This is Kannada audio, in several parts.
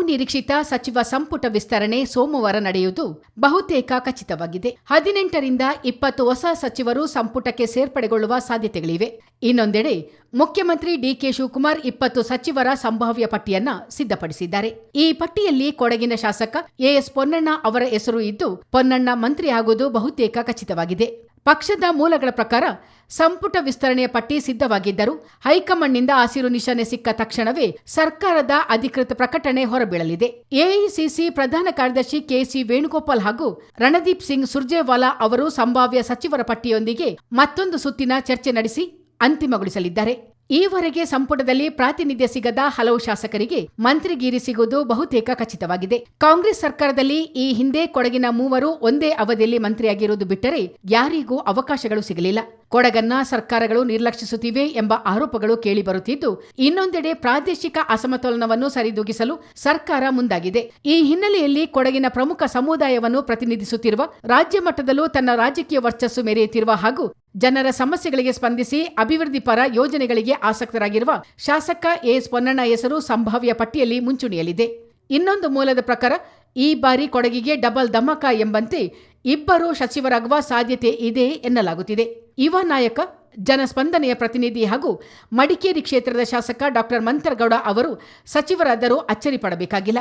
ಬಹುನಿರೀಕ್ಷಿತ ಸಚಿವ ಸಂಪುಟ ವಿಸ್ತರಣೆ ಸೋಮವಾರ ನಡೆಯುವುದು ಬಹುತೇಕ ಖಚಿತವಾಗಿದೆ. 18ರಿಂದ 20 ಹೊಸ ಸಚಿವರು ಸಂಪುಟಕ್ಕೆ ಸೇರ್ಪಡೆಗೊಳ್ಳುವ ಸಾಧ್ಯತೆಗಳಿವೆ. ಇನ್ನೊಂದೆಡೆ ಮುಖ್ಯಮಂತ್ರಿ ಡಿಕೆ ಶಿವಕುಮಾರ್ 20 ಸಚಿವರ ಸಂಭಾವ್ಯ ಪಟ್ಟಿಯನ್ನ ಸಿದ್ಧಪಡಿಸಿದ್ದಾರೆ. ಈ ಪಟ್ಟಿಯಲ್ಲಿ ಕೊಡಗಿನ ಶಾಸಕ ಎಎಸ್ ಪೊನ್ನಣ್ಣ ಅವರ ಹೆಸರು ಇದ್ದು, ಪೊನ್ನಣ್ಣ ಮಂತ್ರಿಯಾಗುವುದು ಬಹುತೇಕ ಖಚಿತವಾಗಿದೆ. ಪಕ್ಷದ ಮೂಲಗಳ ಪ್ರಕಾರ ಸಂಪುಟ ವಿಸ್ತರಣೆಯ ಪಟ್ಟಿ ಸಿದ್ಧವಾಗಿದ್ದರೂ ಹೈಕಮಾಂಡ್ನಿಂದ ಹಸಿರು ನಿಶಾನೆ ಸಿಕ್ಕ ತಕ್ಷಣವೇ ಸರ್ಕಾರದ ಅಧಿಕೃತ ಪ್ರಕಟಣೆ ಹೊರಬೀಳಲಿದೆ. ಎಐಸಿಸಿ ಪ್ರಧಾನ ಕಾರ್ಯದರ್ಶಿ ಕೆಸಿ ವೇಣುಗೋಪಾಲ್ ಹಾಗೂ ರಣದೀಪ್ ಸಿಂಗ್ ಸುರ್ಜೇವಾಲಾ ಅವರು ಸಂಭಾವ್ಯ ಸಚಿವರ ಪಟ್ಟಿಯೊಂದಿಗೆ ಮತ್ತೊಂದು ಸುತ್ತಿನ ಚರ್ಚೆ ನಡೆಸಿ ಅಂತಿಮಗೊಳಿಸಲಿದ್ದಾರೆ. ಈವರೆಗೆ ಸಂಪುಟದಲ್ಲಿ ಪ್ರಾತಿನಿಧ್ಯ ಸಿಗದ ಹಲವು ಶಾಸಕರಿಗೆ ಮಂತ್ರಿಗಿರಿ ಸಿಗುವುದು ಬಹುತೇಕ ಖಚಿತವಾಗಿದೆ. ಕಾಂಗ್ರೆಸ್ ಸರ್ಕಾರದಲ್ಲಿ ಈ ಹಿಂದೆ ಕೊಡಗಿನ 3 ಒಂದೇ ಅವಧಿಯಲ್ಲಿ ಮಂತ್ರಿಯಾಗಿರುವುದು ಬಿಟ್ಟರೆ ಯಾರಿಗೂ ಅವಕಾಶಗಳು ಸಿಗಲಿಲ್ಲ. ಕೊಡಗನ್ನ ಸರ್ಕಾರಗಳು ನಿರ್ಲಕ್ಷಿಸುತ್ತಿವೆ ಎಂಬ ಆರೋಪಗಳು ಕೇಳಿಬರುತ್ತಿದ್ದು, ಇನ್ನೊಂದೆಡೆ ಪ್ರಾದೇಶಿಕ ಅಸಮತೋಲನವನ್ನು ಸರಿದೂಗಿಸಲು ಸರ್ಕಾರ ಮುಂದಾಗಿದೆ. ಈ ಹಿನ್ನೆಲೆಯಲ್ಲಿ ಕೊಡಗಿನ ಪ್ರಮುಖ ಸಮುದಾಯವನ್ನು ಪ್ರತಿನಿಧಿಸುತ್ತಿರುವ, ರಾಜ್ಯ ಮಟ್ಟದಲ್ಲೂ ತನ್ನ ರಾಜಕೀಯ ವರ್ಚಸ್ಸು ಮೆರೆಯುತ್ತಿರುವ ಹಾಗೂ ಜನರ ಸಮಸ್ಯೆಗಳಿಗೆ ಸ್ಪಂದಿಸಿ ಅಭಿವೃದ್ಧಿ ಪರ ಯೋಜನೆಗಳಿಗೆ ಆಸಕ್ತರಾಗಿರುವ ಶಾಸಕ ಎಎಸ್ ಪೊನ್ನಣ್ಣ ಹೆಸರು ಸಂಭಾವ್ಯ ಪಟ್ಟಿಯಲ್ಲಿ ಮುಂಚೂಣಿಯಲ್ಲಿದೆ. ಇನ್ನೊಂದು ಮೂಲದ ಪ್ರಕಾರ ಈ ಬಾರಿ ಕೊಡಗಿಗೆ ಡಬಲ್ ಧಮಾಕ ಎಂಬಂತೆ 2 ಸಚಿವರಾಗುವ ಸಾಧ್ಯತೆ ಇದೆ ಎನ್ನಲಾಗುತ್ತಿದೆ. ಯುವ ನಾಯಕ, ಜನಸ್ಪಂದನೆಯ ಪ್ರತಿನಿಧಿ ಹಾಗೂ ಮಡಿಕೇರಿ ಕ್ಷೇತ್ರದ ಶಾಸಕ ಡಾ ಮಂತರಗೌಡ ಅವರು ಸಚಿವರಾದರೂ ಅಚ್ಚರಿ ಪಡಬೇಕಾಗಿಲ್ಲ.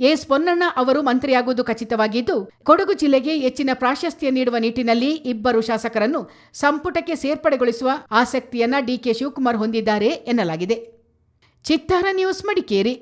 ಎಸ್ ಪೊನ್ನಣ್ಣ ಅವರು ಮಂತ್ರಿಯಾಗುವುದು ಖಚಿತವಾಗಿದ್ದು, ಕೊಡಗು ಜಿಲ್ಲೆಗೆ ಹೆಚ್ಚಿನ ಪ್ರಾಶಸ್ತ್ಯ ನೀಡುವ ನಿಟ್ಟಿನಲ್ಲಿ 2 ಶಾಸಕರನ್ನು ಸಂಪುಟಕ್ಕೆ ಸೇರ್ಪಡೆಗೊಳಿಸುವ ಆಸಕ್ತಿಯನ್ನ ಡಿಕೆ ಶಿವಕುಮಾರ್ ಹೊಂದಿದ್ದಾರೆ ಎನ್ನಲಾಗಿದೆ. ಚಿತ್ತಾರ ನ್ಯೂಸ್, ಮಡಿಕೇರಿ.